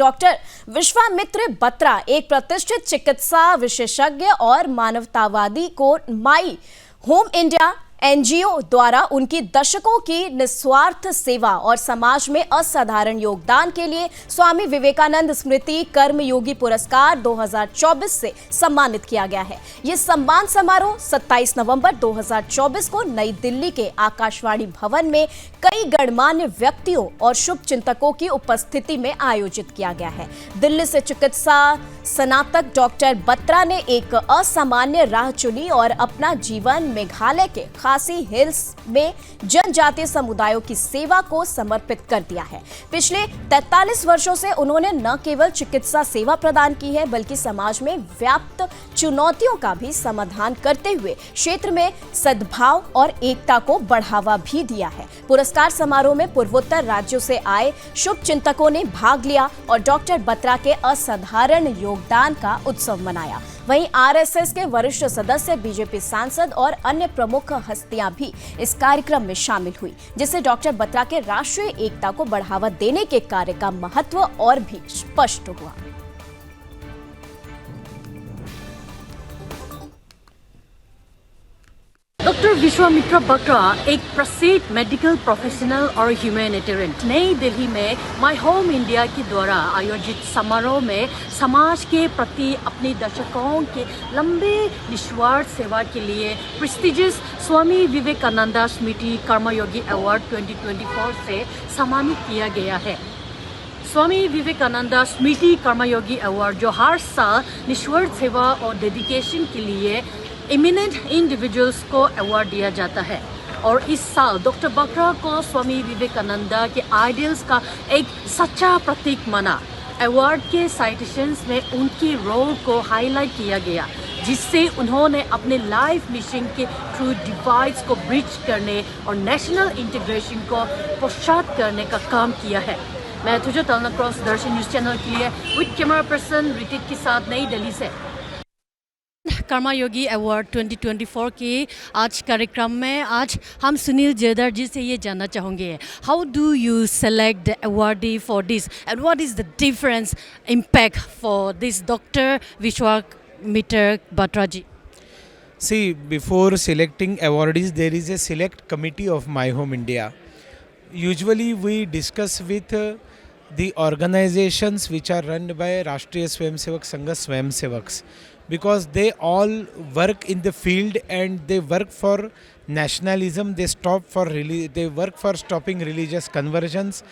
Doctor Vishwamitra Batra एक प्रतिष्ठित चिकित्सा विशेषज्ञ और मानवतावादी को माई होम इंडिया एनजीओ द्वारा उनकी दशकों की निस्वार्थ सेवा और समाज में असाधारण योगदान के लिए स्वामी विवेकानंद स्मृति कर्मयोगी पुरस्कार 2024 से सम्मानित किया गया है। ये सम्मान समारोह 27 नवंबर 2024 को नई दिल्ली के आकाशवाणी भवन में कई गणमान्य व्यक्तियों और शुभ चिंतकों की उपस्थिति में आयोजित किया गया है। दिल्ली से चिकित्सा स्नातक डॉक्टर बत्रा ने एक असामान्य राह चुनी और अपना जीवन मेघालय के खासी हिल्स में जनजातीय समुदायों की सेवा को समर्पित कर दिया है। पिछले 43 वर्षों से उन्होंने न केवल चिकित्सा सेवा प्रदान की है बल्कि समाज में व्याप्त चुनौतियों का भी समाधान करते हुए क्षेत्र में सद्भाव और एकता को बढ़ावा भी दिया है। पुरस्कार समारोह में पूर्वोत्तर राज्यों से आए शुभ चिंतकों ने भाग लिया और डॉक्टर बत्रा के असाधारण योगदान का उत्सव मनाया। वहीं आरएसएस के वरिष्ठ सदस्य, बीजेपी सांसद और अन्य प्रमुख हस्तियां भी इस कार्यक्रम में शामिल हुई, जिससे डॉक्टर बत्रा के राष्ट्रीय एकता को बढ़ावा देने के कार्य का महत्व और भी स्पष्ट हुआ। डॉक्टर विश्वामित्र बत्रा एक प्रसिद्ध मेडिकल प्रोफेशनल और ह्यूमैनिटेरियन नई दिल्ली में माई होम इंडिया के द्वारा आयोजित समारोह में समाज के प्रति अपनी दशकों के लंबे निस्वार्थ सेवा के लिए प्रेस्टिजियस स्वामी विवेकानंद स्मृति कर्मयोगी अवार्ड 2024 से सम्मानित किया गया है। स्वामी विवेकानंद स्मृति कर्मयोगी अवार्ड जो हर साल निस्वार्थ सेवा और डेडिकेशन के लिए इमिनेंट इंडिविजुअल्स को अवार्ड दिया जाता है, और इस साल डॉक्टर बत्रा को स्वामी विवेकानंद के आइडियल्स का एक सच्चा प्रतीक माना। अवार्ड के साइटेशंस में उनकी रोल को हाईलाइट किया गया, जिससे उन्होंने अपने लाइफ मिशन के थ्रू डिवाइड्स को ब्रिज करने और नेशनल इंटीग्रेशन को प्रोत्साहित करने का काम किया है। मैं तुझे तलना क्रॉस दर्शन न्यूज चैनल के लिए विद कैमरा पर्सन रितिक के साथ नई दिल्ली से। कर्मयोगी अवार्ड 2024 के आज कार्यक्रम में आज हम सुनील जेदर जी से ये जानना चाहेंगे, how do you select the awardee for this and what is the difference impact for this doctor Vishwamitra Batra ji? See, before selecting awardees, there is a select committee of My Home India. Usually we discuss with the organizations which are run by Rashtriya Swayamsevak Sangha Swayamsevaks, because they all work in the field and they work for nationalism. They work for stopping religious conversions.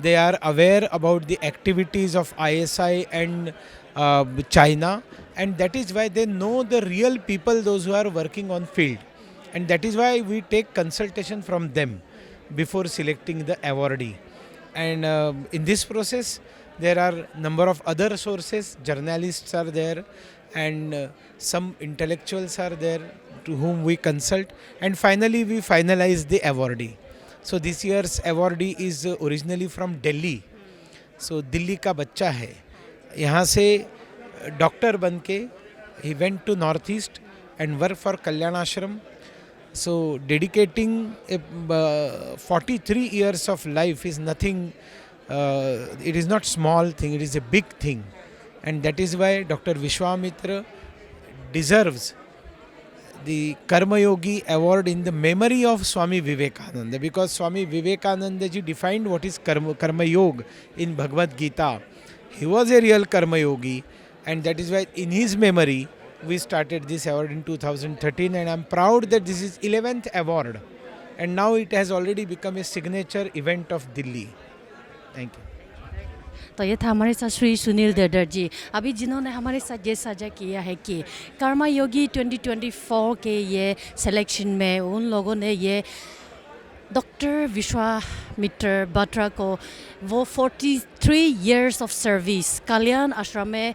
They are aware about the activities of ISI and China, and that is why they know the real people, those who are working on field, and that is why we take consultation from them before selecting the awardee. And in this process there are number of other sources, journalists are there, and some intellectuals are there to whom we consult, and finally we finalize the awardee. So this year's awardee is originally from Delhi. So Delhi का बच्चा है, यहाँ से doctor बन के he went to North East and worked for Kalyan Ashram. So dedicating 43 years of life is nothing, it is not small thing, it is a big thing. And that is why Dr. Vishwamitra deserves the Karma Yogi award in the memory of Swami Vivekananda, because Swami Vivekananda ji defined what is Karma Yoga in Bhagavad Gita. He was a real Karma Yogi, and that is why in his memory we started this award in 2013, and I am proud that this is 11th award, and now it has already become a signature event of Delhi. Thank you. तो ये था हमारे साथ श्री सुनील जेदर जी, अभी जिन्होंने हमारे साथ ये साझा किया है कि कर्मा योगी 2024 के ये सिलेक्शन में उन लोगों ने ये डॉक्टर विश्वामित्र बत्रा को वो 43 years of service Kalyan Ashram में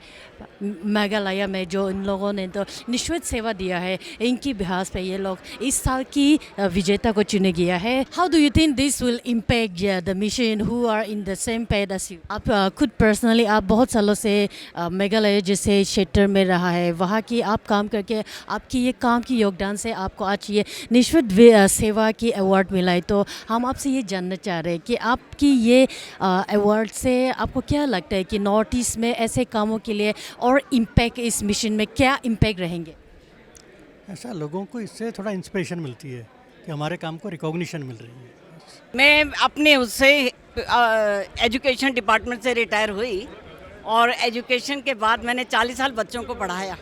मेघालय में जो इन लोगों ने तो निस्वार्थ सेवा दिया है, इनकी बिहास पे ये लोग इस साल की विजेता को चुने गया है। How do you think this will impact the mission who are in the same page as you? आप खुद पर्सनली आप बहुत सालों से मेघालय जैसे क्षेत्र में रहा है, वहाँ की आप काम करके आपकी ये काम की योगदान से आपको आज ये निस्वार्थ सेवा की अवार्ड मिला है। तो हम आपसे ये जानना चाह रहे हैं कि आपकी ये अवार्ड से से आपको क्या लगता है कि नॉर्थ ईस्ट में ऐसे कामों के लिए और इम्पैक्ट इस मिशन में क्या इम्पैक्ट रहेंगे? ऐसा लोगों को इससे थोड़ा इंस्पिरेशन मिलती है कि हमारे काम को रिकॉग्निशन मिल रही है। मैं अपने उससे एजुकेशन डिपार्टमेंट से रिटायर हुई और एजुकेशन के बाद मैंने 40 साल बच्चों को पढ़ाया।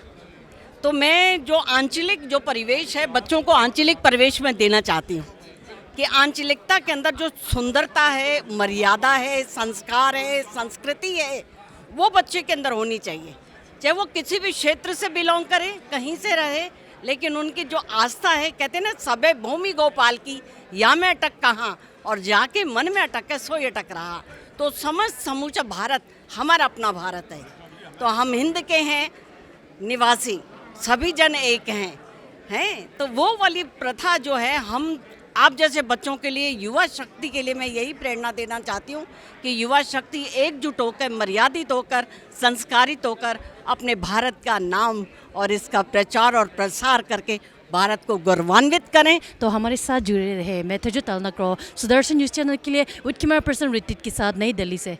तो मैं जो आंचलिक जो परिवेश है बच्चों को आंचलिक परिवेश में देना चाहती हूँ कि आंचलिकता के अंदर जो सुंदरता है, मर्यादा है, संस्कार है, संस्कृति है, वो बच्चे के अंदर होनी चाहिए। चाहे वो किसी भी क्षेत्र से बिलोंग करे, कहीं से रहे, लेकिन उनकी जो आस्था है, कहते हैं ना सबे भूमि गोपाल की, या में अटक कहाँ और जाके मन में अटक है सो अटक रहा। तो समस्त समूचा भारत हमारा अपना भारत है। तो हम हिंद के हैं निवासी, सभी जन एक हैं। तो वो वाली प्रथा जो है, हम आप जैसे बच्चों के लिए, युवा शक्ति के लिए मैं यही प्रेरणा देना चाहती हूँ कि युवा शक्ति एकजुट होकर, मर्यादित होकर, संस्कारित होकर अपने भारत का नाम और इसका प्रचार और प्रसार करके भारत को गौरवान्वित करें। तो हमारे साथ जुड़े रहे। मैं तेजु तालनाक्रो, सुदर्शन न्यूज़ चैनल के लिए विद कैमरा पर्सन ऋतिक के साथ नई दिल्ली से।